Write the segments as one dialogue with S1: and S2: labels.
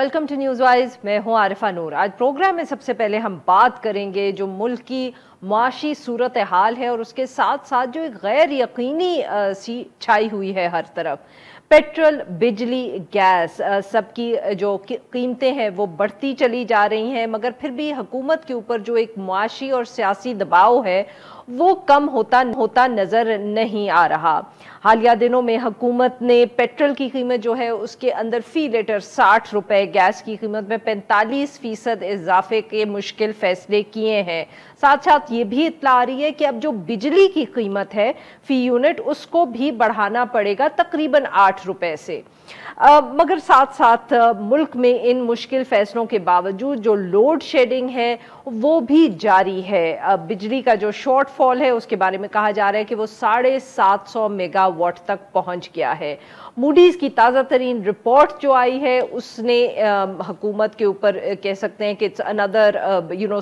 S1: Welcome to news wise. मैं हूं आरिफा नूर। आज प्रोग्राम में सबसे पहले हम बात करेंगे जो मुल्क की माशी सूरत हाल है और उसके साथ साथ जो एक गैर यकीनी सी छाई हुई है हर तरफ। पेट्रोल, बिजली, गैस, सबकी जो कीमतें हैं वो बढ़ती चली जा रही हैं, मगर फिर भी हुकूमत के ऊपर जो एक मुआशी और सियासी दबाव है वो कम होता नजर नहीं आ रहा। हालिया दिनों में हुकूमत ने पेट्रोल की कीमत जो है उसके अंदर फी लीटर 60 रुपए, गैस की कीमत में 45% इजाफे के मुश्किल फैसले किए हैं। साथ साथ ये भी इत्तला आ रही है कि अब जो बिजली की कीमत है फी यूनिट उसको भी बढ़ाना पड़ेगा तकरीबन 8 रुपए से। मगर साथ साथ मुल्क में इन मुश्किल फैसलों के बावजूद जो लोड शेडिंग है वो भी जारी है। बिजली का जो शॉर्टफॉल है उसके बारे में कहा जा रहा है कि वो 750 मेगावाट तक पहुंच गया है। मूडीज की ताज़ा तरीन रिपोर्ट जो आई है उसने हुकूमत के ऊपर कह सकते हैं कि it's another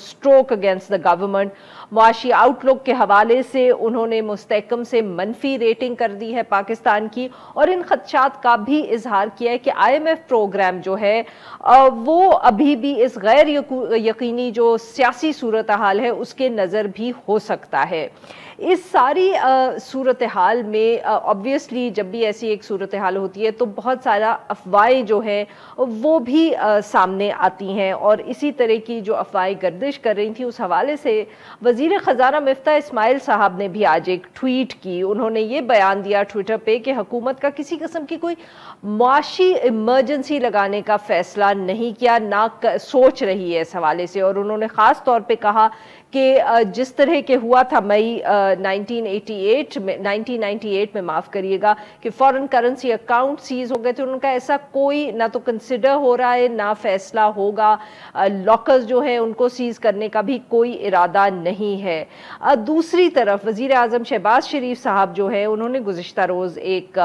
S1: stroke against the government. मुआशी आउटलुक के हवाले से उन्होंने मुस्तहकम से मनफी रेटिंग कर दी है पाकिस्तान की, और इन खदशात का भी इजहार किया है कि IMF प्रोग्राम जो है वो अभी भी इस गैर यकीनी जो सियासी सूरत हाल है उसके नज़र भी हो सकता है। इस सारी सूरत हाल में ऑब्वियसली जब भी ऐसी एक सूरत हाल होती है तो बहुत सारा अफवाहें जो हैं वो भी सामने आती हैं, और इसी तरह की जो अफवाहें गर्दिश कर रही थी उस हवाले से वज़ीर ख़ज़ाना मिफ्ता इस्माइल साहब ने भी आज एक ट्वीट की। उन्होंने ये बयान दिया ट्विटर पे कि हुकूमत का किसी किस्म की कोई मुआशी इमरजेंसी लगाने का फैसला नहीं किया, ना सोच रही है इस हवाले से। और उन्होंने ख़ास तौर पे कहा कि जिस तरह के हुआ था मई 1998 में माफ़ करिएगा कि फॉरेन करेंसी अकाउंट सीज हो गए थे, उनका ऐसा कोई ना तो कंसिडर हो रहा है ना फैसला होगा। लॉकर्स जो है उनको सीज करने का भी कोई इरादा नहीं है। दूसरी तरफ वज़ीर आज़म शहबाज शरीफ साहब जो है उन्होंने गुज़िश्ता रोज़ एक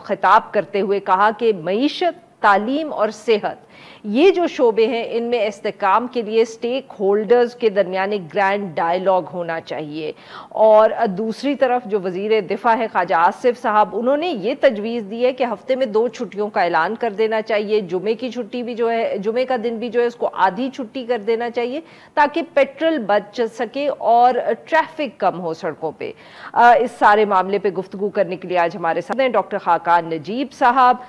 S1: खिताब करते हुए कहा कि मईशत, तालीम और सेहत ये जो शोबे हैं इनमें इस्तेकाम के लिए स्टेक होल्डर्स के दरमियान एक ग्रैंड डायलॉग होना चाहिए। और दूसरी तरफ जो वज़ीर दिफा है ख्वाजा आसिफ साहब, उन्होंने ये तजवीज़ दी है कि हफ्ते में 2 छुट्टियों का ऐलान कर देना चाहिए। जुमे की छुट्टी भी जो है, जुमे का दिन भी जो है उसको आधी छुट्टी कर देना चाहिए ताकि पेट्रोल बच सके और ट्रैफिक कम हो सड़कों पर। इस सारे मामले पर गुफ्तगू करने के लिए आज हमारे साथ हैं डॉक्टर खाकान नजीब साहब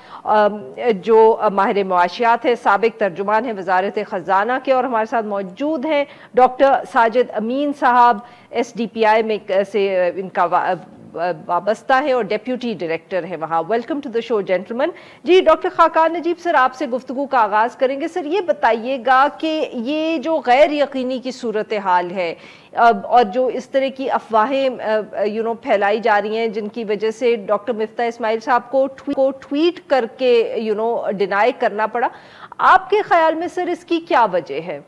S1: जो माहिर मुआशियात है, साबिक तर्जुमान है वजारत खजाना के, और हमारे साथ मौजूद हैं डॉक्टर साजिद अमीन साहब SDPI में से इनका वाबस्ता है और डेप्यूटी डायरेक्टर है वहाँ। Welcome to the show gentleman. जी डॉक्टर खाकान नजीब सर, आपसे गुफ्तगू का आगाज करेंगे। सर ये बताइएगा कि ये जो गैर यकीनी की सूरत हाल है और जो इस तरह की अफवाहें फैलाई जा रही हैं जिनकी वजह से डॉक्टर मिफ्ता इस्माइल साहब को ट्वीट करके डिनाई करना पड़ा, आपके ख्याल में सर इसकी क्या वजह है?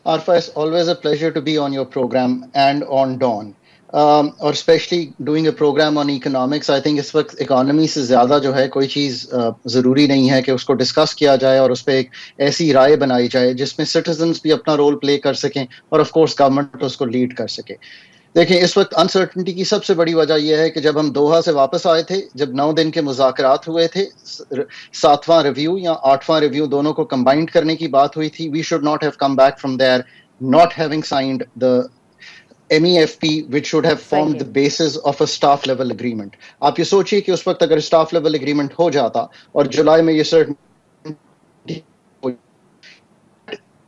S2: Arfa, it's always a pleasure to be on your program and on Dawn. और specially doing a programme on economics. I think इस वक्त इकोनॉमी से ज़्यादा जो है कोई चीज़ ज़रूरी नहीं है कि उसको डिस्कस किया जाए और उस पर एक ऐसी राय बनाई जाए जिसमें सिटीजन्स भी अपना रोल प्ले कर सकें और ऑफ कोर्स गवर्नमेंट उसको लीड कर सके। देखिए, इस वक्त अनसर्टनिटी की सबसे बड़ी वजह यह है कि जब हम दोहा से वापस आए थे, जब 9 दिन के मुज़ाकरात हुए थे, 7वां रिव्यू या 8वां रिव्यू दोनों को कंबाइंड करने की बात हुई थी, we should not have come back from there not having signed the MEFP which should have formed the basis of a staff level agreement. आप ये सोचिए कि उस वक्त अगर staff level agreement हो जाता और जुलाई में ये certainty,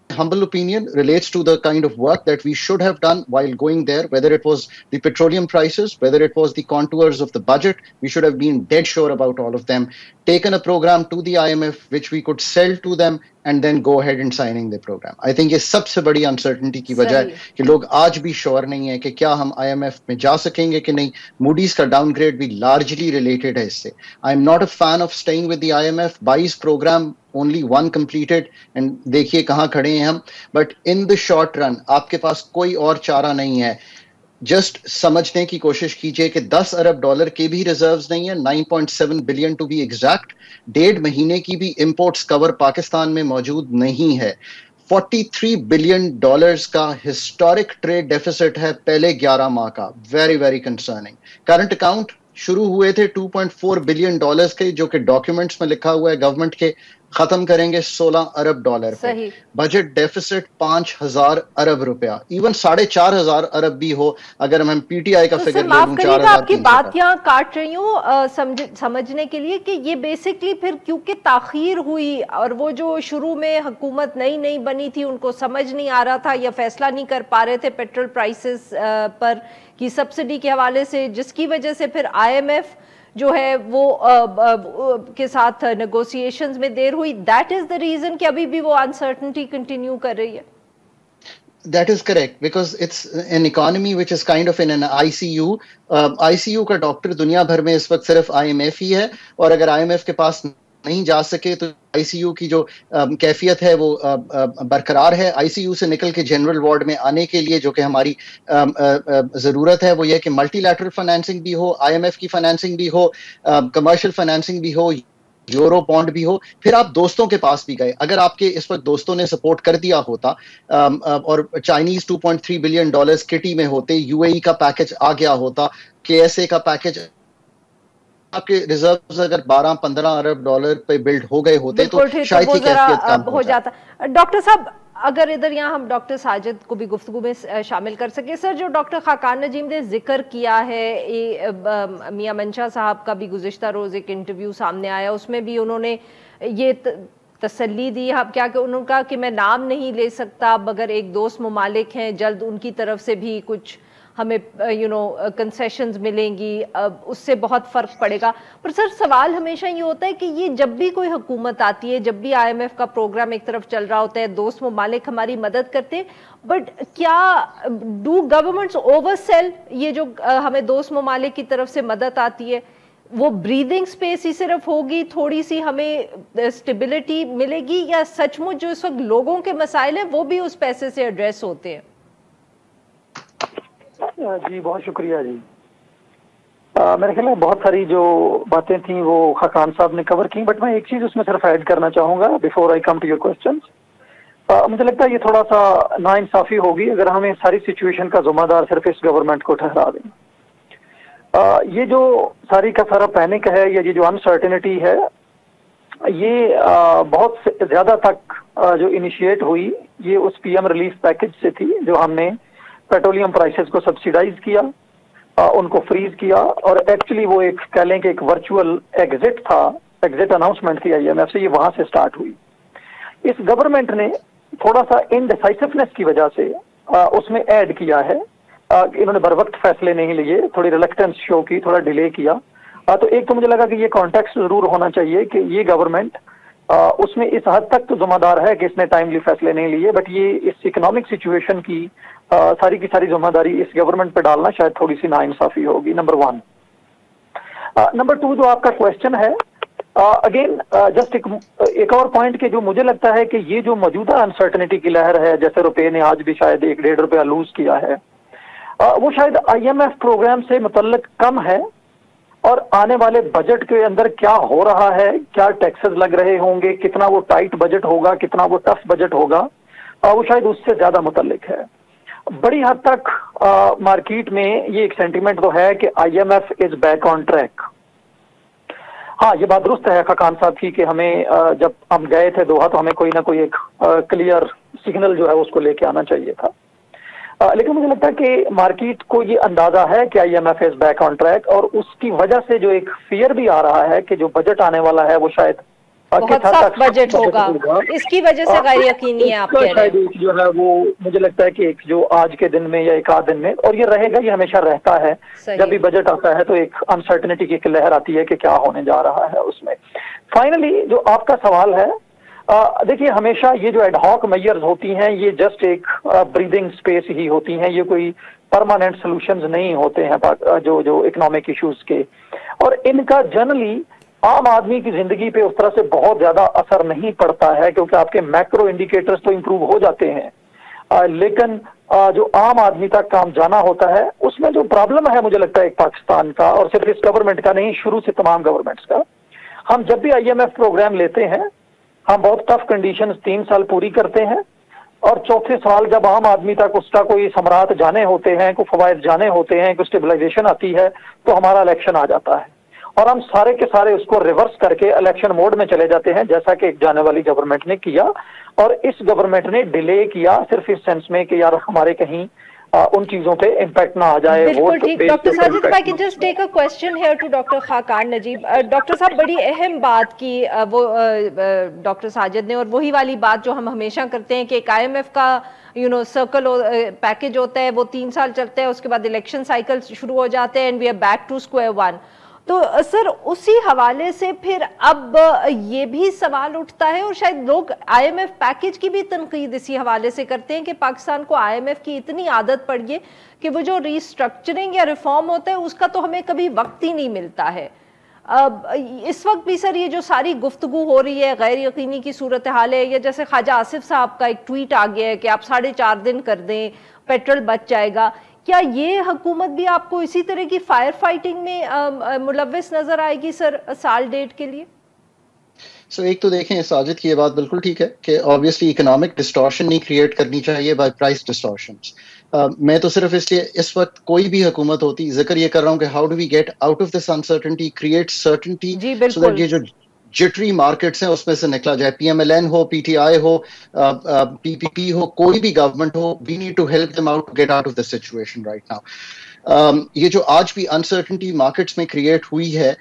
S2: humble opinion relates to the kind of work that we should have done while going there, whether it was the petroleum prices, whether it was the contours of the budget. We should have been dead sure about all of them, taken a program to the IMF which we could sell to them and then go ahead and signing the program. I think ये सबसे बड़ी uncertainty की वजह है कि लोग आज भी श्योर नहीं है कि क्या हम IMF में जा सकेंगे कि नहीं। Moody's का downgrade भी largely related है इससे। I'm not a fan of staying with the IMF. 22 program, only one completed, and देखिए कहाँ खड़े हैं हम। But in the short run आपके पास कोई और चारा नहीं है। जस्ट समझने की कोशिश कीजिए कि 10 अरब डॉलर के भी रिजर्व्स नहीं है, 9.7 बिलियन टू बी एग्जैक्ट। 1.5 महीने की भी इंपोर्ट्स कवर पाकिस्तान में मौजूद नहीं है। 43 बिलियन डॉलर्स का हिस्टोरिक ट्रेड डेफिसिट है पहले 11 माह का, very very concerning. Current account शुरू हुए थे 2.4 बिलियन डॉलर्स के, जो कि डॉक्यूमेंट्स में लिखा हुआ है गवर्नमेंट के, ختم کریں گے 16 ارب ڈالر پہ. بجٹ ڈیفیسٹ 5,000 ارب روپیہ, ایون 4,500 ارب بھی ہو اگر ہم پی ٹی آئی کا فگر لے لوں. 4,000
S1: آپ کی بات یہاں کاٹ رہی ہوں سمجھنے کے لیے کہ یہ بیسکلی پھر کیونکہ تاخیر ہوئی اور وہ جو شروع میں حکومت نئی بنی تھی ان کو سمجھ نہیں آ رہا تھا یا فیصلہ نہیں کر پا رہے تھے پیٹرول پرائسز پر کی سبسڈی کے حوالے سے, جس کی وجہ سے پھر آئی ایم ایف جو ہے وہ کے ساتھ نیگوسیشنز میں دیر ہوئی. دیٹ از دا ریزن کہ ابھی بھی وہ انسرٹنٹی کنٹینیو کر رہی ہے.
S2: That is correct, because it's an economy which is kind of in an ICU. ICU کا ڈاکٹر دنیا بھر میں اس وقت صرف IMF ہی ہے, اور اگر IMF کے پاس نہیں جا سکے تو آئی سی یو کی جو کیفیت ہے وہ برقرار ہے. آئی سی یو سے نکل کے جنرل وارڈ میں آنے کے لیے جو کہ ہماری ضرورت ہے وہ یہ کہ ملٹی لیٹرل فائنینسنگ بھی ہو, آئی ایم ایف کی فائنینسنگ بھی ہو, کمرشل فائنینسنگ بھی ہو, یورو بانڈ بھی ہو. پھر آپ دوستوں کے پاس بھی گئے, اگر آپ کے اس وقت دوستوں نے سپورٹ کر دیا ہوتا اور چائنیز 2.3 بلین ڈالرز کٹی میں ہوتے, یو اے ای کا پیکج آ گیا ہوتا, کے ایس اے کا پیکج, آپ کے ریزروز اگر 12-15 ارب ڈالر پہ بلڈ ہو گئے ہوتے تو شاید ہی کیفیت کم ہو جاتا.
S1: ڈاکٹر صاحب اگر ادھر یہاں ہم ڈاکٹر ساجد کو بھی گفتگو میں شامل کر سکے. سر جو ڈاکٹر خاقان نجیم نے ذکر کیا ہے, میاں منشا صاحب کا بھی گزشتہ روز ایک انٹرویو سامنے آیا, اس میں بھی انہوں نے یہ تسلی دی کیا کہ انہوں نے کہا کہ میں نام نہیں لے سکتا مگر ایک دوست ممالک ہیں, جلد ان کی طرف سے بھی کچھ ہمیں کنسیشنز ملیں گی, اس سے بہت فرق پڑے گا. پر سر سوال ہمیشہ یہ ہوتا ہے کہ یہ جب بھی کوئی حکومت آتی ہے, جب بھی آئی ایم ایف کا پروگرام ایک طرف چل رہا ہوتا ہے, دوست ممالک ہماری مدد کرتے ہیں, بٹ کیا ڈو گورنمنٹس اوور سیل یہ جو ہمیں دوست ممالک کی طرف سے مدد آتی ہے؟ وہ بریدنگ سپیس ہی صرف ہوگی, تھوڑی سی ہمیں اسٹیبلٹی ملے گی, یا سچ مچ جو اس وقت لوگوں کے مسائل ہیں وہ بھی اس پیسے سے ایڈریس ہوتے ہیں؟
S3: جی بہت شکریہ جی. میرے خیال میں بہت ساری جو باتیں تھیں وہ خاقان صاحب نے کور کی, بٹ میں ایک چیز اس میں صرف ایڈ کرنا چاہوں گا before I come to your questions. مجھے لگتا ہے یہ تھوڑا سا ناانصافی ہوگی اگر ہمیں ساری سچویشن کا ذمہ دار صرف اس گورنمنٹ کو ٹھہرا دیں. یہ جو ساری کا سارا پینک ہے یا یہ جو انسرٹنٹی ہے یہ بہت زیادہ تک جو انیشیٹ ہوئی یہ اس پی ایم ریلیف پیکج سے تھی جو ہم نے پیٹرولیم پرائسز کو سبسیڈائز کیا, ان کو فریز کیا, اور ایکچولی وہ ایک کہہ لیں کہ ایک ورچوئل ایگزٹ تھا, ایگزٹ اناؤنسمنٹ تھی آئی ایم ایف سے, یہ وہاں سے سٹارٹ ہوئی. اس گورنمنٹ نے تھوڑا سا انڈیسائسونیس کی وجہ سے اس میں ایڈ کیا ہے, انہوں نے بر وقت فیصلے نہیں لیے, تھوڑی ریلکٹنس شو کی, تھوڑا ڈیلے کیا. تو ایک تو مجھے لگا کہ یہ کانٹیکسٹ ضرور ہونا چاہیے کہ یہ گورنمنٹ اس میں اس حد تک تو ذمہ دار ہے کہ اس نے ٹائملی فیصلے نہیں لیے, بٹ یہ اس اکنامک سچویشن کی ساری کی ساری ذمہ داری اس گورنمنٹ پہ ڈالنا شاید تھوڑی سی ناانصافی ہوگی. نمبر 1. نمبر 2 جو آپ کا کوشچن ہے, اگین جسٹ ایک اور پوائنٹ کہ جو مجھے لگتا ہے کہ یہ جو موجودہ انسرٹنٹی کی لہر ہے, جیسے روپے نے آج بھی شاید 1-1.5 روپیہ لوز کیا ہے, وہ شاید آئی ایم ایف پروگرام سے متعلق کم ہے, اور آنے والے بجٹ کے اندر کیا ہو رہا ہے, کیا ٹیکسز لگ رہے ہوں گے, کتنا وہ ٹائٹ بجٹ ہوگا, کتنا وہ ٹف بجٹ ہوگا, وہ شاید اس سے زیادہ متعلق ہے. بڑی حد تک مارکیٹ میں یہ ایک سینٹیمنٹ تو ہے کہ I M F is back on track. ہاں یہ بات درست ہے خاقان صاحب کی کہ ہمیں جب ہم گئے تھے دوحہ تو ہمیں کوئی نہ کوئی ایک کلیئر سگنل جو ہے اس کو لے کے آنا چاہیے تھا, لیکن مجھے لگتا ہے کہ مارکیٹ کو یہ اندازہ ہے کہ I M F is back on track, اور اس کی وجہ سے جو ایک فیئر بھی آ رہا ہے کہ جو بجٹ آنے والا ہے وہ شاید
S1: بہت سخت بجٹ ہوگا, اس کی وجہ سے غیر یقینی ہے. آپ کہہ رہے ہیں
S3: جو ہے وہ مجھے لگتا ہے کہ ایک جو آج کے دن میں یا ایک آدھ دن میں, اور یہ رہے گا, یہ ہمیشہ رہتا ہے, جب بھی بجٹ آتا ہے تو ایک انسرٹنٹی کی ایک لہر آتی ہے کہ کیا ہونے جا رہا ہے اس میں. فائنلی جو آپ کا سوال ہے, دیکھیے ہمیشہ یہ جو ایڈ ہاک میئرز ہوتی ہیں یہ جسٹ ایک بریدنگ سپیس ہی ہوتی ہیں, یہ کوئی پرماننٹ سولوشنز نہیں ہوتے ہیں جو اکنامک ایشوز کے, اور ان کا جنرلی عام آدمی کی زندگی پہ اس طرح سے بہت زیادہ اثر نہیں پڑتا ہے, کیونکہ آپ کے میکرو انڈیکیٹرز تو امپروو ہو جاتے ہیں, لیکن جو عام آدمی تک کام جانا ہوتا ہے اس میں جو پرابلم ہے مجھے لگتا ہے ایک پاکستان کا, اور صرف اس گورنمنٹ کا نہیں, شروع سے تمام گورنمنٹس کا, ہم جب بھی آئی ایم ایف پروگرام لیتے ہیں ہم بہت ٹف کنڈیشنز 3 سال پوری کرتے ہیں, اور چوتھے سال جب عام آدمی تک اس کا کوئی ثمرات جانے ہوتے ہیں, کوئی فوائد جانے ہوتے ہیں, کوئی اسٹیبلائزیشن آتی ہے, تو ہمارا الیکشن آ جاتا ہے. اور ہم سارے کے سارے اس کو ریورس کر کے الیکشن موڈ میں چلے جاتے ہیں, جیسا کہ ایک جانے والی گورنمنٹ نے کیا. اور اس گورنمنٹ نے ڈیلے کیا صرف اس سینس میں کہ یار ہمارے کہیں ان چیزوں پہ امپیکٹ نہ آ جائے.
S1: بالکل ٹھیک. Doctor Sajid, if I can just take a question here to doctor Khaqan Najeeb. Doctor صاحب بڑی اہم بات کی وہ ڈاکٹر ساجد نے, اور وہی والی بات جو ہم ہمیشہ کرتے ہیں کہ ایک آئی ایم ایف کا سرکل پیکج ہوتا ہے, وہ 3 سال چلتا ہے, اس کے بعد الیکشن سائیکل شروع ہو جاتے ہیں, and we are back to square one. تو سر اسی حوالے سے پھر اب یہ بھی سوال اٹھتا ہے, اور شاید لوگ آئی ایم ایف پیکج کی بھی تنقید اسی حوالے سے کرتے ہیں کہ پاکستان کو آئی ایم ایف کی اتنی عادت پڑ گئی کہ وہ جو ری اسٹرکچرنگ یا ریفارم ہوتا ہے اس کا تو ہمیں کبھی وقت ہی نہیں ملتا ہے. اس وقت بھی سر یہ جو ساری گفتگو ہو رہی ہے غیر یقینی کی صورتحال ہے, یا جیسے خواجہ آصف صاحب کا ایک ٹویٹ آ گیا ہے کہ آپ 4.5 دن کر دیں پیٹرول بچ جائے گا, کیا یہ حکومت بھی آپ کو اسی طرح کی فائر فائٹنگ میں ملوث نظر آئے گی سر سال ڈیٹ کے لیے؟
S2: سو ایک تو دیکھیں ساجد کی یہ بات بالکل ٹھیک ہے کہ آبویسلی اکنامک ڈسٹورشن نہیں کریٹ کرنی چاہیے بائی پرائس ڈسٹورشنز. میں تو صرف اس لیے اس وقت کوئی بھی حکومت ہوتی ذکر یہ کر رہا ہوں کہ how do we get out of this uncertainty, create certainty, so that یہ جو جٹری مارکیٹس ہیں اس میں سے نکلا جائے. پی ایم ایل این ہو, پی ٹی آئی ہو, پی پی پی ہو, کوئی بھی گورنمنٹ ہو, we need to help them out to get out of this situation right now. یہ جو آج بھی انسرٹنٹی مارکیٹس میں کریٹ ہوئی ہے,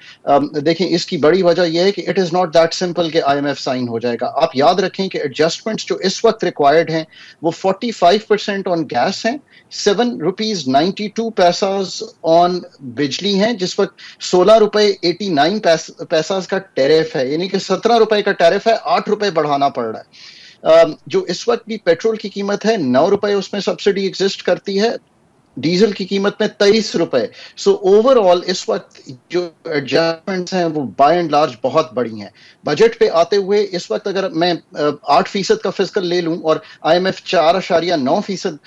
S2: دیکھیں اس کی بڑی وجہ یہ ہے کہ it is not that simple کہ آئی ایم ایف سائن ہو جائے گا. آپ یاد رکھیں کہ ایڈجسٹمنٹس جو اس وقت ریکوائرڈ ہیں وہ 45% آن گیس ہیں, 7 روپیز 92 پیساز آن بجلی ہیں, جس وقت 16 روپے 89 پیساز کا ٹیرف ہے, یعنی کہ 17 روپے کا ٹیرف ہے, 8 روپے بڑھانا پڑ رہا ہے. جو اس وقت بھی پیٹرول کی قیمت ہے 9 روپے, اس میں سبسڈی ایگزسٹ کرتی ہے, ڈیزل کی قیمت میں 23 روپے. سو اوور آل اس وقت جو ایڈجسٹمنٹس ہیں وہ بائی اینڈ لارج بہت بڑی ہیں. بجٹ پہ آتے ہوئے اس وقت اگر میں 8% کا فسکل لے لوں اور آئی ایم ایف 4.9%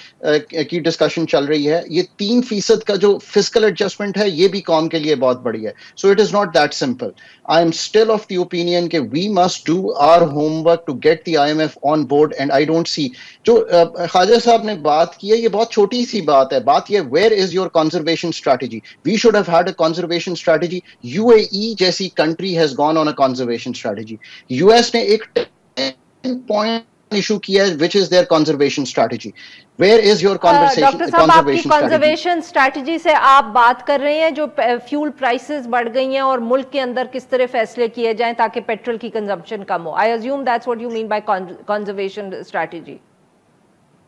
S2: کی ڈسکشن چل رہی ہے, یہ 3% کا جو فسکل ایڈجسٹمنٹ ہے یہ بھی قوم کے لیے بہت بڑی ہے. So it is not that simple. I am still of the opinion کہ we must do our homework to get the I M F on board, and I don't see جو خواجہ صاحب نے بات کی ہے یہ بہت چھوٹی سی بات ہے. بات یہ where is your conservation strategy. We should have had a conservation strategy. U A E جیسی country has gone on a conservation strategy. U S نے ایک 10 پوائنٹ ایشو کیا ہے which is their conservation strategy. Where is your
S1: doctor صاحب آپ کی conservation strategy سے آپ بات کر رہے ہیں جو فیول پرائسز بڑھ گئی ہیں اور ملک کے اندر کس طرح فیصلے کیے جائیں تاکہ پیٹرول کی consumption come who. I assume that's what you mean by conservation strategy.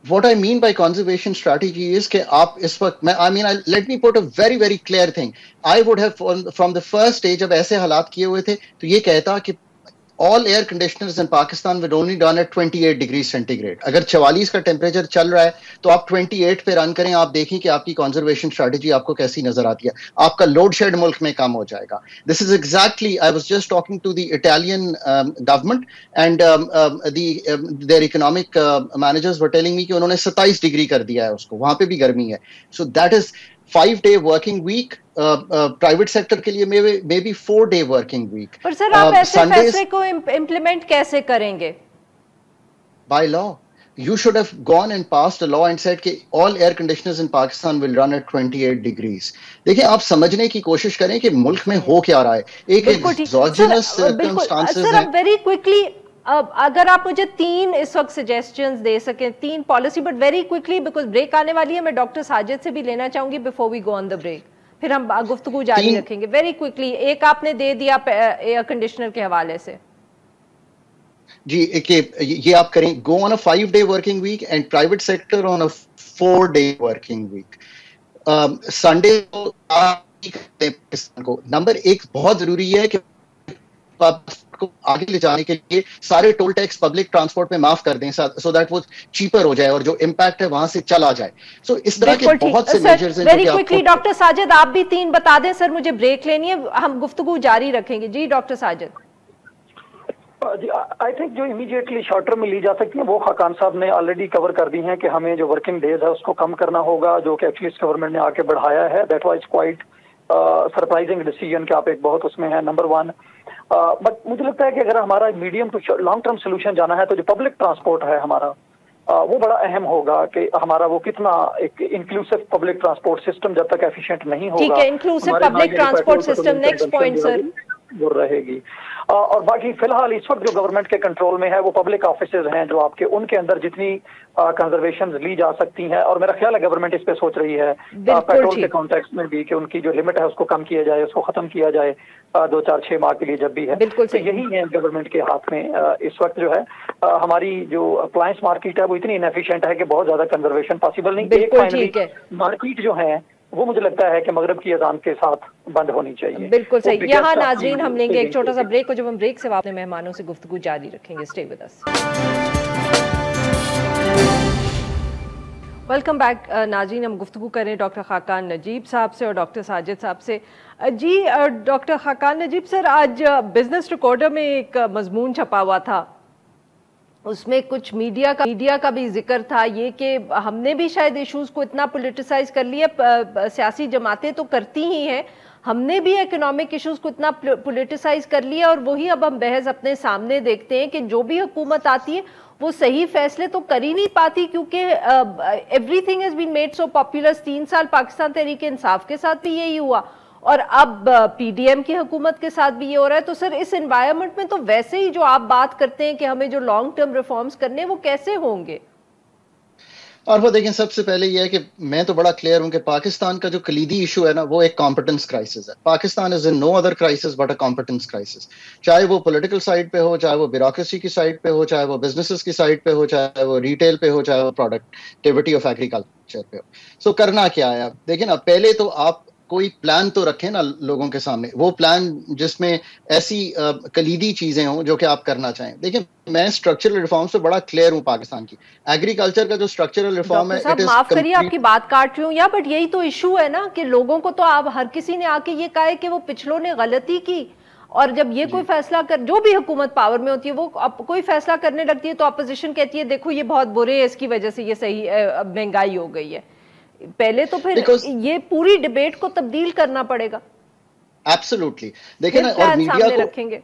S2: What I mean by conservation strategy is کہ آپ اس وقت let me put a very very clear thing. I would have from the first stage جب ایسے حالات کیے ہوئے تھے تو یہ کہتا کہ all air conditioners in Pakistan would only run at 28 degrees centigrade. اگر 44 کا ٹیمپریچر چل رہا ہے تو آپ 28 پہ رن کریں, آپ دیکھیں کہ آپ کی کنزرویشن اسٹریٹجی آپ کو کیسی نظر آتی ہے. آپ کا لوڈ شیڈ ملک میں کم ہو جائے گا. This is exactly, I was just talking to the Italian government and their economic managers were telling me کہ انہوں نے 27 ڈگری کر دیا ہے اس کو, وہاں پہ بھی گرمی ہے. So that is 5-day working week. Private sector کے لیے may be 4-day working week.
S1: پر سر آپ ایسے فیصلے کو امپلیمنٹ کیسے کریں گے؟
S2: By law. You should have gone and passed a law and said کہ all air conditioners in Pakistan will run at 28 degrees. دیکھیں آپ سمجھنے کی کوشش کریں کہ ملک میں ہو کیا رہا ہے. ایک exogenous circumstances ہیں.
S1: سر ویری کوئکلی اگر آپ مجھے 3 اس وقت سجیسٹنز دے سکیں, 3 policy, but very quickly because break آنے والی ہے. میں ڈاکٹر ساجد سے بھی لینا چاہوں گی before we go on the break, پھر ہم گفتگو جاری رکھیں گے. ویری کوئکلی ایک آپ نے دے دیا ایئر کنڈیشنر کے حوالے سے.
S2: جی کہ یہ آپ کریں, گو آن اے 5-day working week and private sector on a 4-day working week. Sunday کو نمبر 1 بہت ضروری ہے کہ کو آگے لے جانے کے لیے سارے ٹول ٹیکس پبلک ٹرانسپورٹ میں معاف کر دیں سو دیٹ وہ چیپر ہو جائے اور جو امپیکٹ ہے وہاں سے چلا جائے. سو اس طرح کے بہت سے میجرز ہیں.
S1: ویری کوئکلی ڈاکٹر ساجد آپ بھی 3 بتا دیں سر, مجھے بریک لینی ہے, ہم گفتگو جاری رکھیں گے. جی ڈاکٹر ساجد.
S3: جی آئی تھنک جو امیڈیٹلی شارٹ ٹرم میں لی جا سکتی ہیں وہ خاقان صاحب نے آلریڈی کور کر دی ہیں کہ ہمیں جو ورکنگ ڈیز ہے اس کو کم کرنا ہوگا, جو کہ ایکچولی اس گورنمنٹ نے آ کے بڑھایا ہے. That was quite surprising decision کہ آپ ایک بہت اس میں ہیں نمبر 1. بٹ مجھے لگتا ہے کہ اگر ہمارا medium to long term solution جانا ہے تو جو پبلک ٹرانسپورٹ ہے ہمارا वो बड़ा अहम होगा कि हमारा वो कितना एक इंक्लूसिव पब्लिक ट्रांसपोर्ट सिस्टम जब तक एफिशिएंट नहीं होगा,
S1: ठीक है, inclusive public transport system, next point sir,
S3: वो रहेगी। और बाकी फिलहाल इस वक्त जो गवर्नमेंट के कंट्रोल में है वो पब्लिक ऑफिसेज हैं जो आपके, उनके अंदर जितनी कंजर्वेशन ली जा सकती हैं, और मेरा ख्याल है गवर्नमेंट इस पे सोच रही है पेट्रोल के कॉन्टेक्स्ट में भी कि उनकी जो लिमिट है उसको कम किया जाए, उसको खत्म किया जाए 2, 4, 6 माह के लिए जब भी है। तो यही है गवर्नमेंट के हाथ में इस वक्त जो है। हमारी जो अप्लायंस मार्केट है वो इतनी इनएफिशिएंट है कि बहुत ज्यादा कंजर्वेशन पॉसिबल नहीं। एक मार्केट जो है वो मुझे लगता है कि मगरिब की अजान के साथ बंद होनी चाहिए।
S1: बिल्कुल सही। यहाँ नाजरीन हम लेंगे एक छोटा सा ब्रेक, और जब हम ब्रेक से वापस मेहमानों से गुफ्तगू जारी रखेंगे। Stay with us. Welcome back नाजरीन, हम गुफ्तगू करें डॉक्टर खाकान नजीब साहब से और डॉक्टर साजिद साहब से। जी डॉक्टर खाकान नजीब सर, आज बिजनेस रिकॉर्डर में एक मजमून छपा हुआ था, उसमें कुछ मीडिया का भी जिक्र था ये कि हमने भी शायद इश्यूज को इतना पोलिटिसाइज कर लिया, सियासी जमातें तो करती ही हैं, हमने भी इकोनॉमिक इश्यूज को इतना पोलिटिसाइज कर लिया, और वही अब हम बहस अपने सामने देखते हैं कि जो भी हुकूमत आती है वो सही फैसले तो कर ही नहीं पाती, क्योंकि everything has been made so popular. 3 साल पाकिस्तान तहरीक इंसाफ के साथ भी यही हुआ, और अब पीडीएम की हुकूमत के साथ भी ये हो रहा है। तो सर इस एनवायरनमेंट में तो वैसे ही जो आप बात करते हैं कि हमें जो लॉन्ग टर्म रिफॉर्म्स करने हैं वो कैसे होंगे?
S2: और वो देखें, सबसे पहले ये है कि मैं तो बड़ा क्लियर हूं कि पाकिस्तान का जो कलीदी इशू है ना, वो एक कॉम्पिटेंस क्राइसिस है। Pakistan is in no other crisis but a competence crisis, चाहे वो पॉलिटिकल साइड पे हो, चाहे वो ब्यूरोक्रेसी की साइड पे हो, चाहे वो बिजनेसेस की साइड पे हो, चाहे वो रिटेल पे हो, चाहे वो प्रोडक्टिविटी ऑफ एग्रीकल्चर पे हो। सो करना क्या है? आप देखें ना, पहले तो आप कोई प्लान तो रखें ना लोगों के सामने, वो प्लान जिसमें ऐसी कलीदी चीजें हों जो कि आप करना चाहें। देखिए, मैं स्ट्रक्चरल रिफॉर्म से बड़ा क्लियर हूं। पाकिस्तान की एग्रीकल्चर का जो स्ट्रक्चरल रिफॉर्म है,
S1: माफ करिए आपकी बात काट रही हूँ या, बट यही तो इशू है ना कि लोगों को तो आप हर किसी ने आके ये कहा है कि वो पिछलों ने गलती की, और जब ये कोई फैसला कर, जो भी हुकूमत पावर में होती है वो कोई फैसला करने लगती है तो अपोजिशन कहती है देखो ये बहुत बुरे है, इसकी वजह से ये सही महंगाई हो गई है। पहले तो फिर ये पूरी डिबेट को तब्दील करना पड़ेगा।
S2: एब्सोल्युटली। देखिए ना, और मीडिया को
S1: रखेंगे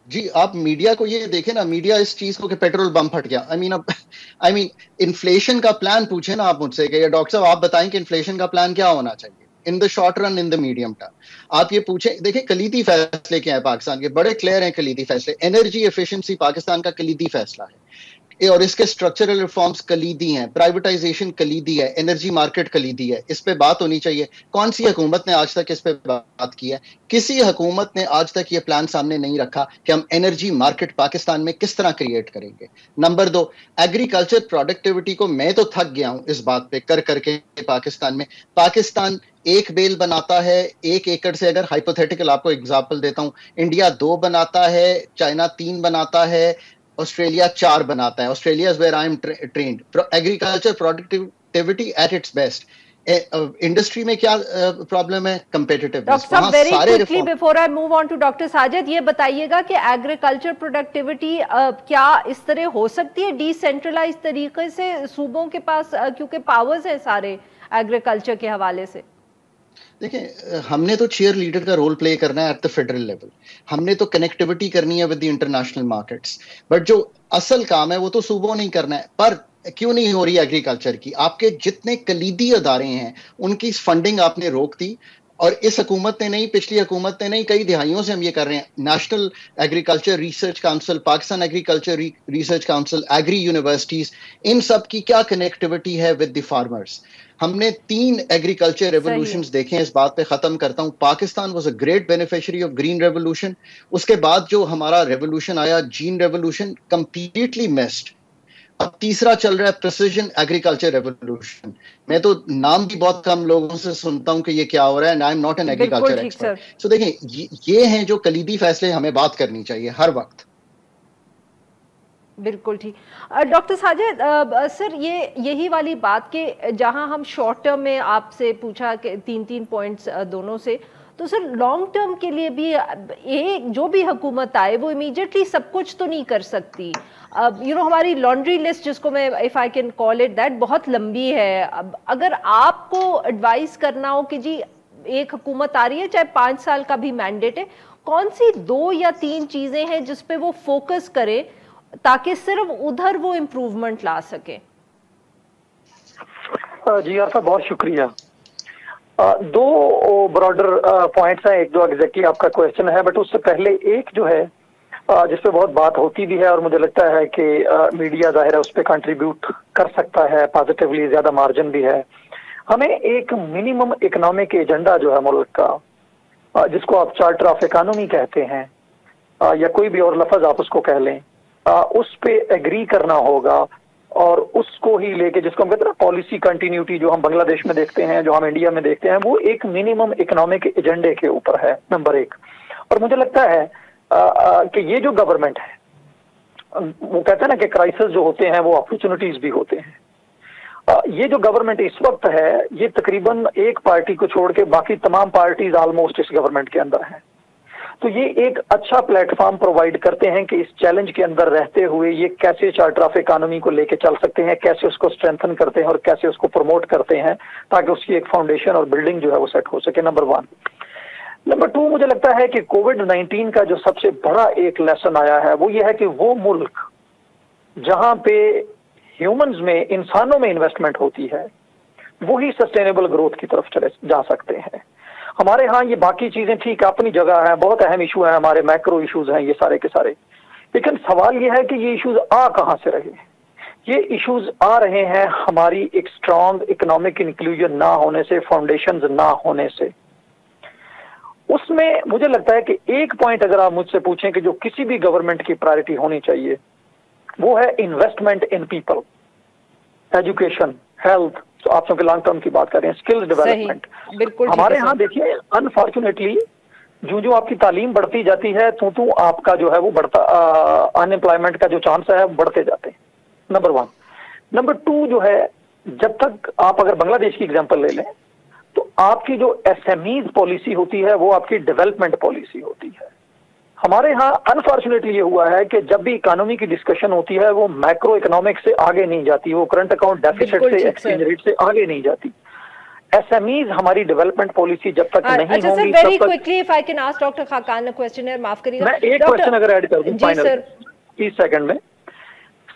S2: जी, आप मीडिया को ये देखें ना, मीडिया इस चीज को कि पेट्रोल बम फट गया। आई मीन इन्फ्लेशन का प्लान पूछे ना आप मुझसे कि डॉक्टर साहब आप बताएं कि इन्फ्लेशन का प्लान क्या होना चाहिए in the short run, in the medium term. आप ये पूछें, देखिए कलीदी फैसले क्या है पाकिस्तान के, बड़े क्लियर हैं कलीदी फैसले। एनर्जी एफिशिएंसी पाकिस्तान का कलीदी फैसला है, और इसके स्ट्रक्चरल रिफॉर्म्स कलीदी हैं, प्राइवेटाइजेशन कलीदी है, एनर्जी मार्केट कलीदी है। इस पे बात होनी चाहिए। कौन सी हुकूमत ने आज तक इस पे बात की है? किसी हुकूमत ने आज तक ये प्लान सामने नहीं रखा कि हम एनर्जी मार्केट पाकिस्तान में किस तरह क्रिएट करेंगे। नंबर 2, एग्रीकल्चर प्रोडक्टिविटी को मैं तो थक गया हूं इस बात पे कर करके। पाकिस्तान 1 बेल बनाता है 1 एकड़ से, अगर हाइपोथेटिकल आपको एग्जाम्पल देता हूं, इंडिया 2 बनाता है, चाइना 3 बनाता है, ऑस्ट्रेलिया 4 बनाता है। Australia is where I am trained. Agriculture productivity at its best. Industry में क्या प्रॉब्लम है? कंपेटिटिवनेस।
S1: डॉक्टर साहब, very quickly before I move on to doctor Sajid, ये बताइएगा कि एग्रीकल्चर प्रोडक्टिविटी क्या इस तरह हो सकती है डिसेंट्रलाइज तरीके से सूबों के पास, क्योंकि पावर्स है सारे एग्रीकल्चर के हवाले से?
S2: देखिए, हमने तो चीयर लीडर का रोल प्ले करना है एट द फेडरल लेवल, हमने तो कनेक्टिविटी करनी है with the international markets, but जो असल काम है वो तो सूबों नहीं करना है। पर क्यों नहीं हो रही एग्रीकल्चर की? आपके जितने कलीदी अदारे हैं उनकी फंडिंग आपने रोक दी, और इस हुकूमत ने नहीं, पिछली हुकूमत ने नहीं, कई दिहाइयों से हम ये कर रहे हैं। National agriculture research council, Pakistan agriculture research council, agri universities, इन सब की क्या कनेक्टिविटी है विद द फार्मर्स? हमने 3 एग्रीकल्चर रेवोल्यूशंस देखे हैं। इस बात पे खत्म करता हूं। Pakistan was a great beneficiary of green revolution. उसके बाद जो हमारा रेवोल्यूशन आया, जीन रेवोल्यूशन, कंप्लीटली मिस्ड। अब तीसरा चल रहा है प्रिसिजन एग्रीकल्चर रेवोल्यूशन। मैं तो नाम भी बहुत कम लोगों से सुनता हूं कि ये क्या हो रहा है, and I am not an agriculture expert. So देखिए, ये हैं जो कलीदी फैसले हमें बात करनी चाहिए हर वक्त।
S1: बिल्कुल ठीक। डॉक्टर साजिद सर, यही वाली बात के जहां हम शॉर्ट टर्म में आपसे पूछा कि 3 पॉइंट्स दोनों से, तो सर लॉन्ग टर्म के लिए भी एक जो भी हुकूमत आए वो इमीडिएटली सब कुछ तो नहीं कर सकती। हमारी लॉन्ड्री लिस्ट, जिसको मैं if I can call it that, बहुत लंबी है। अब अगर आपको एडवाइस करना हो कि जी एक हुकूमत आ रही है, चाहे 5 साल का भी मैंडेट है, कौन सी 2 या 3 चीजें हैं जिस पे वो फोकस करे ताकि सिर्फ उधर वो इम्प्रूवमेंट ला सके?
S3: जी आरफा, बहुत शुक्रिया। दो ब्रॉडर पॉइंट्स हैं, एक जो एग्जैक्टली आपका क्वेश्चन है, बट उससे पहले एक जो है जिस पे बहुत बात होती भी है और मुझे लगता है कि मीडिया जाहिर है उस पर कंट्रीब्यूट कर सकता है पॉजिटिवली, ज्यादा मार्जिन भी है। हमें एक मिनिमम इकोनॉमिक एजेंडा जो है मुल्क का, जिसको आप चार्टर ऑफ इकोनॉमी कहते हैं या कोई भी और लफ्ज आप उसको कह लें, उस पे एग्री करना होगा और उसको ही लेके, जिसको हम कहते हैं ना पॉलिसी कंटिन्यूटी, जो हम बांग्लादेश में देखते हैं, जो हम इंडिया में देखते हैं, वो एक मिनिमम इकोनॉमिक एजेंडे के ऊपर है, नंबर एक। और मुझे लगता है कि ये जो गवर्नमेंट है, वो कहते हैं ना कि क्राइसिस जो होते हैं वो अपॉर्चुनिटीज भी होते हैं। ये जो गवर्नमेंट इस वक्त है, ये तकरीबन एक पार्टी को छोड़ के बाकी तमाम पार्टीज ऑलमोस्ट इस गवर्नमेंट के अंदर हैं। तो ये एक अच्छा प्लेटफॉर्म प्रोवाइड करते हैं कि इस चैलेंज के अंदर रहते हुए ये कैसे चार्टर ऑफ इकोनॉमी को लेके चल सकते हैं, कैसे उसको स्ट्रेंथन करते हैं और कैसे उसको प्रमोट करते हैं ताकि उसकी एक फाउंडेशन और बिल्डिंग जो है वो सेट हो सके, नंबर वन। नंबर टू, मुझे लगता है कि कोविड-19 का जो सबसे बड़ा एक लेसन आया है वो ये है कि वो मुल्क जहां पे ह्यूमंस में, इंसानों में इन्वेस्टमेंट होती है, वही सस्टेनेबल ग्रोथ की तरफ चले जा सकते हैं। हमारे यहाँ ये बाकी चीजें ठीक अपनी जगह है, बहुत अहम इशू है, हमारे मैक्रो इश्यूज हैं ये सारे के सारे, लेकिन सवाल ये है कि ये इश्यूज आ कहाँ से रहे? ये इश्यूज आ रहे हैं हमारी एक स्ट्रांग इकोनॉमिक इंक्लूजन ना होने से, फाउंडेशंस ना होने से। उसमें मुझे लगता है कि एक पॉइंट अगर आप मुझसे पूछें कि जो किसी भी गवर्नमेंट की प्रायोरिटी होनी चाहिए, वो है investment in people, education, health, तो आप सबके लॉन्ग टर्म की बात कर रहे हैं, स्किल्स डेवलपमेंट।
S1: बिल्कुल
S3: हमारे यहाँ देखिए अनफॉर्चुनेटली जो आपकी तालीम बढ़ती जाती है तो आपका जो है वो बढ़ता, अनएम्प्लॉयमेंट का जो चांस है वो बढ़ते जाते हैं, नंबर वन। नंबर टू जो है, जब तक आप अगर बांग्लादेश की एग्जांपल ले लें तो आपकी जो एसएमईज पॉलिसी होती है वो आपकी डेवलपमेंट पॉलिसी होती है। हमारे यहाँ अनफॉर्चुनेटली ये हुआ है कि जब भी इकोनॉमी की डिस्कशन होती है वो मैक्रो इकोनॉमिक से आगे नहीं जाती, वो करंट अकाउंट डेफिसिट से, एक्सचेंज रेट से आगे नहीं जाती। एसएमईज हमारी डेवलपमेंट पॉलिसी जब तक नहीं होंगी,
S1: very quickly if I can ask doctor Khaqan question है, माफ करिएगा
S3: मैं एक क्वेश्चन अगर ऐड कर दूं फाइनल 30 सेकंड में।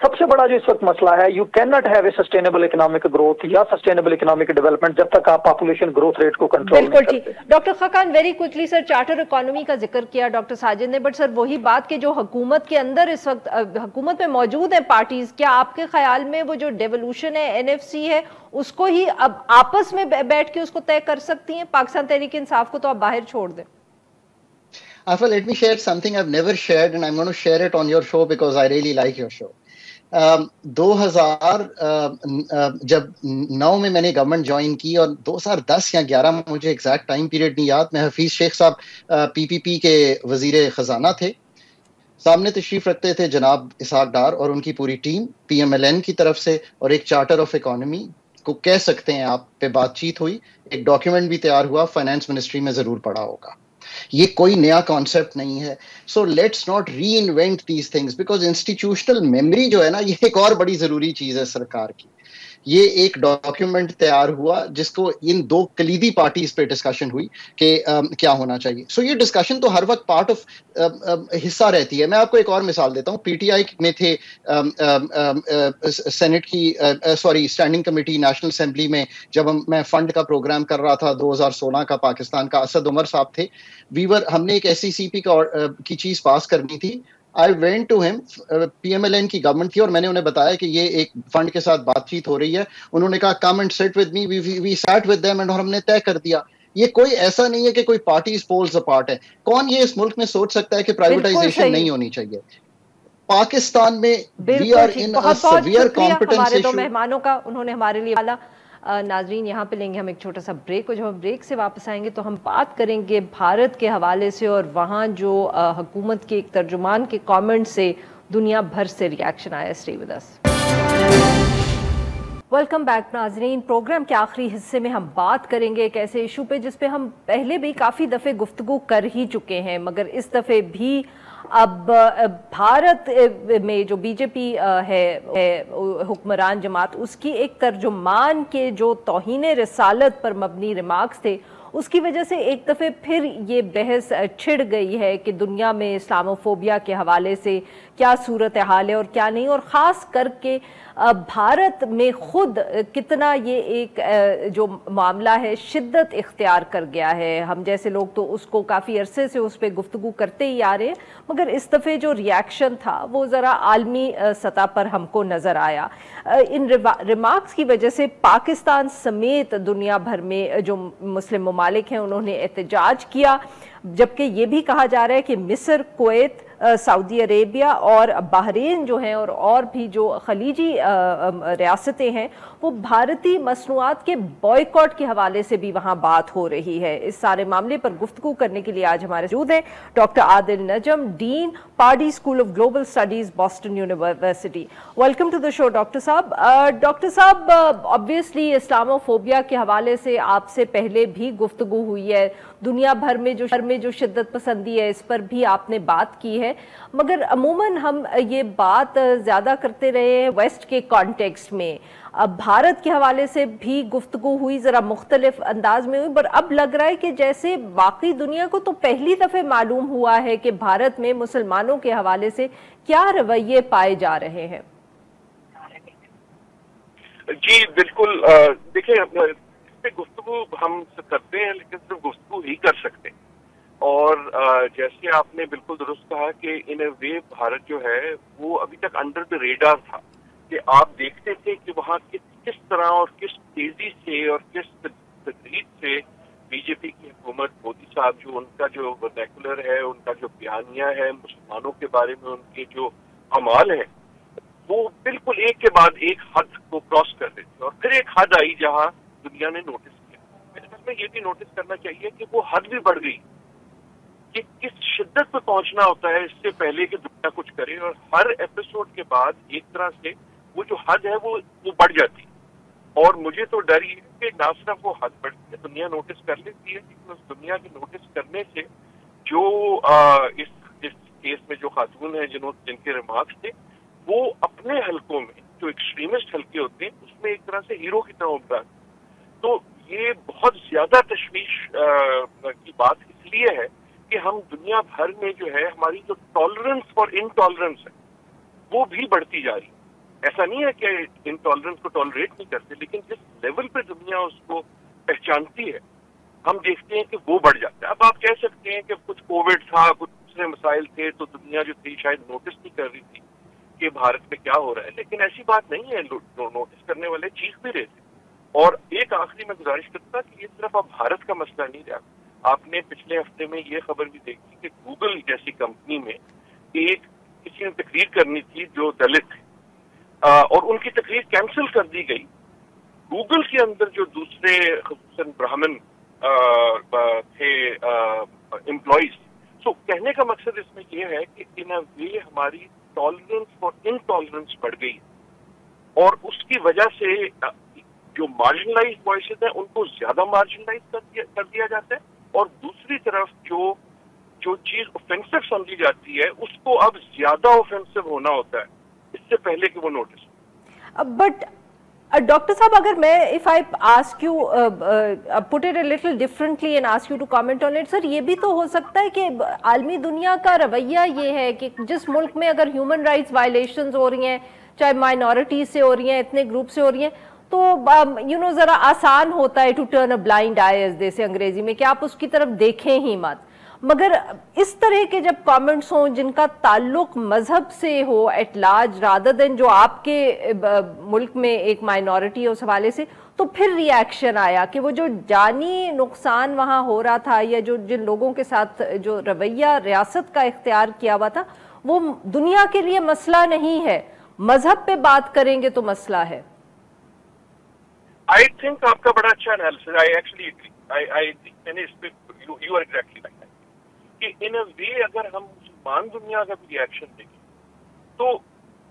S3: सबसे बड़ा जो इस वक्त मसला है, you can not have a sustainable economic growth या सस्टेनेबल इकोनॉमिक डेवलपमेंट जब तक आप पॉपुलेशन ग्रोथ रेट को कंट्रोल नहीं करते।
S1: बिल्कुल ठीक। Doctor Khaqan, very quickly sir, charter economy का जिक्र किया डॉक्टर साजिद ने, बट सर वही बात कि जो हुकूमत के अंदर इस वक्त हुकूमत में मौजूद है पार्टीज, क्या आपके ख्याल में वो जो डेवोल्यूशन है, एनएफसी है, उसको ही अब आपस में बैठ के उसको तय कर सकती हैं? पाकिस्तान तहरीक इंसाफ को तो आप बाहर छोड़ दें।
S2: Afal, let me share something I've never shared and I'm going to share it on your show because I really like your show. 2000 जब 9 में मैंने गवर्नमेंट ज्वाइन की और 2010 या 11, मुझे एग्जैक्ट टाइम पीरियड नहीं याद, मैं हफीज शेख साहब पीपीपी के वजीर खजाना थे। सामने तशरीफ रखते थे जनाब इसहाक डार और उनकी पूरी टीम पीएमएलएन की तरफ से, और एक चार्टर ऑफ इकोनॉमी को कह सकते हैं आप पे बातचीत हुई, एक डॉक्यूमेंट भी तैयार हुआ, फाइनेंस मिनिस्ट्री में जरूर पड़ा होगा। ये कोई नया कॉन्सेप्ट नहीं है। सो लेट्स नॉट री invent these things, because institutional memory जो है ना, ये एक और बड़ी जरूरी चीज है सरकार की। ये एक डॉक्यूमेंट तैयार हुआ जिसको इन दो कलीदी पार्टीज पे डिस्कशन हुई कि क्या होना चाहिए। सो ये डिस्कशन तो हर वक्त पार्ट ऑफ हिस्सा रहती है। मैं आपको एक और मिसाल देता हूँ। पीटीआई में थे सेनेट की स्टैंडिंग कमेटी नेशनल असेंबली में, जब मैं फंड का प्रोग्राम कर रहा था 2016 का, पाकिस्तान का असद उमर साहब थे। हमने एक SCCP की चीज पास करनी थी। I went to him, PMLN की गवर्नमेंट थी, और मैंने उन्हें बताया कि ये एक फंड के साथ बातचीत हो रही है। उन्होंने कहा come and sit with me, we sat with them, और हमने तय कर दिया। ये कोई ऐसा नहीं है कि कोई पार्टीज पोल्स अपार्ट है। कौन ये इस मुल्क में सोच सकता है कि प्राइवेटाइजेशन नहीं होनी चाहिए? पाकिस्तान में we are in a severe competence
S1: हमारे दो
S2: issue।
S1: मेहमानों का उन्होंने हमारे लिए वाला। नाजरीन, यहाँ पे लेंगे हम एक छोटा सा ब्रेक, और जब हम ब्रेक से वापस आएंगे तो हम बात करेंगे भारत के हवाले से, और वहाँ जो हुकूमत के एक तर्जुमान के कमेंट से दुनिया भर से रिएक्शन आया। Stay with us. Welcome back नाजरीन। प्रोग्राम के आखिरी हिस्से में हम बात करेंगे एक ऐसे इशू पे जिस पे हम पहले भी काफ़ी दफ़े गुफ्तगू कर ही चुके हैं, मगर इस दफ़े भी अब भारत में जो बीजेपी है हुक्मरान जमात, उसकी एक तर्जुमान के जो तौहीन रिसालत पर मबनी रिमार्क्स थे, उसकी वजह से एक दफ़े फिर ये बहस छिड़ गई है कि दुनिया में इस्लामोफोबिया के हवाले से क्या सूरत हाल है और क्या नहीं, और ख़ास करके भारत में खुद कितना ये एक जो मामला है शिद्दत इख्तियार कर गया है। हम जैसे लोग तो उसको काफ़ी अरसे से उस पर गुफ्तगू करते ही आ रहे हैं, मगर इस दफ़े जो रिएक्शन था वो ज़रा आलमी सतह पर हमको नज़र आया। इन रिमार्क्स की वजह से पाकिस्तान समेत दुनिया भर में जो मुस्लिम ममालिक हैं उन्होंने एहतजाज किया, जबकि ये भी कहा जा रहा है कि मिस्र, कुवैत, सऊदी अरेबिया और बहरीन जो हैं और भी जो खलीजी रियासतें हैं वो भारतीय मसनूआत के बॉयकॉट के हवाले से भी वहाँ बात हो रही है। इस सारे मामले पर गुफ्तगू करने के लिए आज हमारे मौजूद हैं doctor Adil Najam, dean, Pardee school of global studies, Boston university. Welcome to the show doctor साहब। डॉक्टर साहब, ऑब्वियसली इस्लामोफोबिया के हवाले से आपसे पहले भी गुफ्तगू हुई है, दुनिया भर में जो शिद्दत पसंदी है इस पर भी आपने बात की है, मगर अमूमन हम ये बात ज़्यादा करते रहे हैं वेस्ट के कॉन्टेक्स्ट में। अब भारत के हवाले से भी गुफ्तगू हुई, ज़रा मुख्तलिफ अंदाज में हुई, पर अब लग रहा है कि जैसे बाकी दुनिया को तो पहली दफ़े मालूम हुआ है कि भारत में मुसलमानों के हवाले से क्या रवैये पाए जा रहे हैं।
S4: जी बिल्कुल, देखिए गुफ्तगू हम करते हैं लेकिन सिर्फ गुफ्तगू ही कर सकते हैं, और जैसे आपने बिल्कुल दुरुस्त कहा कि इन ए वे भारत जो है वो अभी तक अंडर द रेडार था, कि आप देखते थे कि वहाँ किस तरह और किस तेजी से और किस तदरीज से बीजेपी की हुकूमत, मोदी साहब जो उनका जो वर्नैकुलर है, उनका जो बयानिया है मुसलमानों के बारे में, उनके जो अमाल है वो बिल्कुल एक के बाद एक हद को क्रॉस कर रहे थे, और फिर एक हद आई जहाँ दुनिया ने नोटिस किया। मेरे ख्याल में ये भी नोटिस करना चाहिए कि वो हद भी बढ़ गई, कि किस शिद्दत पे पहुंचना होता है इससे पहले कि दुनिया कुछ करे, और हर एपिसोड के बाद एक तरह से वो जो हद है वो बढ़ जाती है। और मुझे तो डर ये है कि ना सिर्फ वो हद बढ़ती है, दुनिया नोटिस कर लेती है, लेकिन उस दुनिया के नोटिस करने से जो इस केस में जो खातून है जिनके रिमार्क्स थे, वो अपने हलकों में जो एक्सट्रीमिस्ट हल्के होते हैं उसमें एक तरह से हीरो की तरह उभरा। तो ये बहुत ज्यादा तशवीश की बात इसलिए है कि हम दुनिया भर में जो है हमारी जो टॉलरेंस फॉर इनटॉलरेंस है वो भी बढ़ती जा रही है। ऐसा नहीं है कि इनटॉलरेंस को टॉलरेट नहीं करते, लेकिन जिस लेवल पे दुनिया उसको पहचानती है हम देखते हैं कि वो बढ़ जाता है। अब आप कह सकते हैं कि कुछ कोविड था, कुछ दूसरे मसाइल थे, तो दुनिया जो थी शायद नोटिस नहीं कर रही थी कि भारत में क्या हो रहा है, लेकिन ऐसी बात नहीं है, नोटिस करने वाले चीख भी रहे थे। और एक आखिरी में गुजारिश करता कि ये सिर्फ अब भारत का मसला नहीं रहा। आपने पिछले हफ्ते में ये खबर भी देखी कि गूगल जैसी कंपनी में किसी ने तकरीर करनी थी जो दलित थे, और उनकी तकरीर कैंसिल कर दी गई। गूगल के अंदर जो दूसरे खुसूसन ब्राह्मण थे एम्प्लॉइज। तो कहने का मकसद इसमें यह है कि इन अ वे हमारी टॉलरेंस फॉर इनटॉलरेंस बढ़ गई, और उसकी वजह से जो मार्जिनलाइज्ड वॉइसेस हैं उनको ज्यादा मार्जिनलाइज कर दिया जाता है, और दूसरी तरफ जो चीज ऑफेंसिव समझी जाती है उसको अब ज्यादा ऑफेंसिव होना होता है इससे पहले कि वो नोटिस।
S1: बट डॉक्टर साहब, अगर मैं if I ask you put it a little differently and ask you to comment on it, sir, ये भी तो हो सकता है कि आलमी दुनिया का रवैया ये है कि जिस मुल्क में अगर ह्यूमन राइट्स वायलेशंस हो रही हैं, चाहे माइनॉरिटीज से हो रही हैं, इतने ग्रुप से हो रही हैं, तो जरा आसान होता है to turn a blind eye, as जैसे अंग्रेजी में, कि आप उसकी तरफ देखें ही मत। मगर इस तरह के जब कमेंट्स हों जिनका ताल्लुक मजहब से हो एट लार्ज रादर देन जो आपके मुल्क में एक माइनॉरिटी है उस हवाले से, तो फिर रिएक्शन आया कि वो जो जानी नुकसान वहाँ हो रहा था या जो जिन लोगों के साथ जो रवैया रियासत का इख्तियार किया हुआ था वो दुनिया के लिए मसला नहीं है, मजहब पे बात करेंगे तो मसला है।
S4: आई थिंक आपका बड़ा अच्छा analysis, I actually agree, I think मैंने इस पे यू आर एग्जैक्टली राइट कि इन अ वे अगर हम मुसलमान दुनिया का भी रिएक्शन देखें तो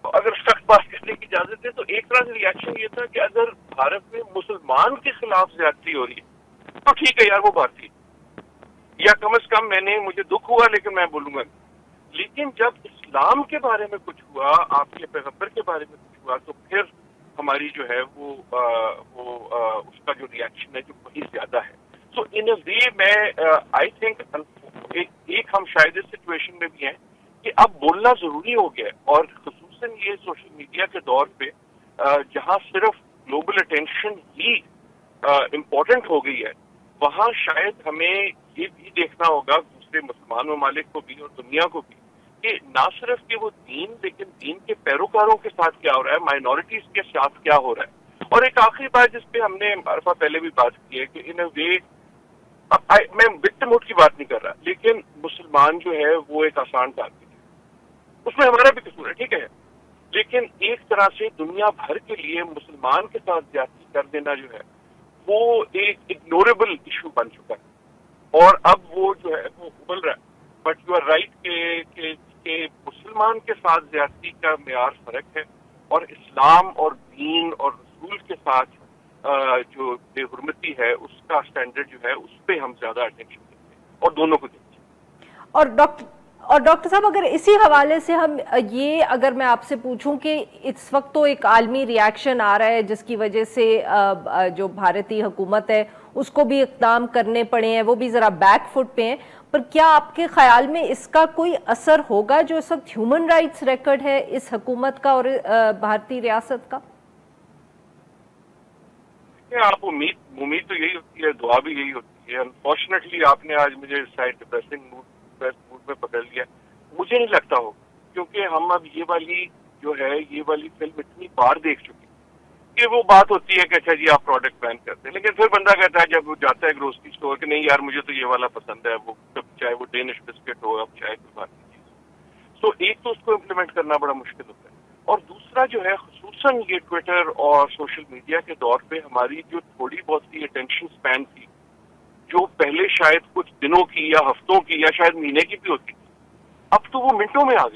S4: अगर सख्त बात करने की इजाजत है तो एक तरह से रिएक्शन ये था कि अगर भारत में मुसलमान के खिलाफ ज्यादती हो रही है तो ठीक है यार वो बात थी, या कम से कम मुझे दुख हुआ लेकिन मैं बोलूंगा। लेकिन जब इस्लाम के बारे में कुछ हुआ, आपके पैगंबर के बारे में कुछ हुआ, तो फिर हमारी जो है वो उसका जो रिएक्शन है जो वही ज्यादा है। So in a way मैं I think एक हम शायद इस सिचुएशन में भी हैं कि अब बोलना जरूरी हो गया है, और खुसूसन ये सोशल मीडिया के दौर पे जहाँ सिर्फ ग्लोबल अटेंशन ही इम्पोर्टेंट हो गई है, वहाँ शायद हमें ये भी देखना होगा दूसरे मुसलमान ममालिक को भी और दुनिया को भी कि ना सिर्फ कि वो दीन, लेकिन दीन के पैरोकारों के साथ क्या हो रहा है, माइनॉरिटीज के साथ क्या हो रहा है। और एक आखिरी बात जिस पे हमने अरफा पहले भी बात की है कि इन अ वे मैं विक्टिमहुड की बात नहीं कर रहा, लेकिन मुसलमान जो है वो एक आसान टारगेट है, उसमें हमारा भी कसूर है, ठीक है, लेकिन एक तरह से दुनिया भर के लिए मुसलमान के साथ ज्यादती कर देना जो है वो एक इग्नोरेबल इशू बन चुका है, और अब वो जो है वो उबल रहा है। बट यू आर राइट के मुसलमान के साथ ज्यादती का मेयार फर्क है, और इस्लाम और दीन और रसूल के साथ जो बेहुरमती है उसका स्टैंडर्ड जो है उस पर हम ज्यादा अटेंशन देते हैं, और दोनों को देते हैं।
S1: और डॉक्टर साहब, अगर इसी हवाले से हम ये अगर मैं आपसे पूछूं कि इस वक्त तो एक आलमी रिएक्शन आ रहा है जिसकी वजह से जो भारतीय हुकूमत है उसको भी इक़दाम करने पड़े हैं, वो भी ज़रा बैक फुट पे हैं, पर क्या आपके ख्याल में इसका कोई असर होगा जो इस वक्त ह्यूमन राइट्स रिकॉर्ड है इस हुकूमत का और भारतीय रियासत का?
S4: आप उम्मीद तो यही होती है, दुआ भी यही होती है। अनफॉर्चुनेटली आपने आज मुझे शायद डिप्रेसिंग मूड में पकड़ लिया, मुझे नहीं लगता हो, क्योंकि हम अब ये वाली फिल्म इतनी बार देख चुके हैं कि वो बात होती है कि अच्छा जी आप प्रोडक्ट बैन करते हैं, लेकिन फिर बंदा कहता है जब वो जाता है ग्रोसरी स्टोर कि नहीं यार मुझे तो ये वाला पसंद है, वो चाहे वो डेनिश बिस्किट हो, अब चाहे कोई बात नहीं चीज। तो एक तो उसको इम्प्लीमेंट करना बड़ा मुश्किल होता है, और दूसरा जो है खुसूसन ये ट्विटर और सोशल मीडिया के दौर पे हमारी जो थोड़ी बहुत सी अटेंशन स्पैन थी, जो पहले शायद कुछ दिनों की या हफ्तों की या शायद महीने की भी होती थी, अब तो वो मिनटों में आ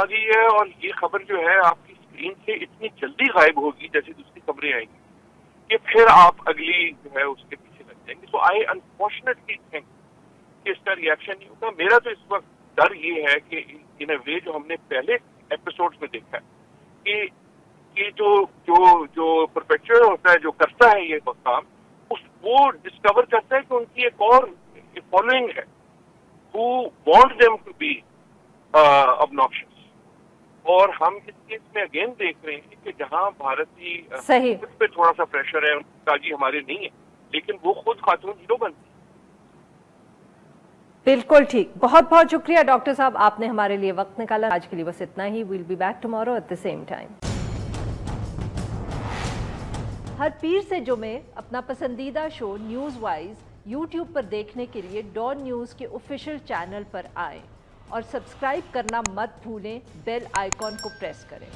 S4: गई है, और ये खबर जो है आपकी स्क्रीन से इतनी जल्दी गायब होगी जैसे दूसरी खबरें आएंगी कि फिर आप अगली जो है उसके पीछे लग जाएंगे। तो आई अनफॉर्चुनेटली थिंक कि इसका रिएक्शन नहीं होगा। मेरा तो इस वक्त डर ये है कि इन अ वे जो हमने पहले एपिसोड्स में देखा है कि जो परपेचुएटर होता है, जो करता है ये काम, वो डिस्कवर करता है कि उनकी एक और फॉलोइंग है who want them to be obnoxious, और हम इस केस में अगेन देख रहे हैं कि जहां भारतीय पे थोड़ा सा प्रेशर है, उनका जी हमारे नहीं है, लेकिन वो खुद खातून हीरो बनती है।
S1: बिल्कुल ठीक, बहुत बहुत शुक्रिया डॉक्टर साहब, आपने हमारे लिए वक्त निकाला। आज के लिए बस इतना ही। Will be back tomorrow at the same time. हर पीर से जुमे अपना पसंदीदा शो न्यूज़ वाइज यूट्यूब पर देखने के लिए डॉन न्यूज़ के ऑफिशियल चैनल पर आएं और सब्सक्राइब करना मत भूलें, बेल आइकॉन को प्रेस करें।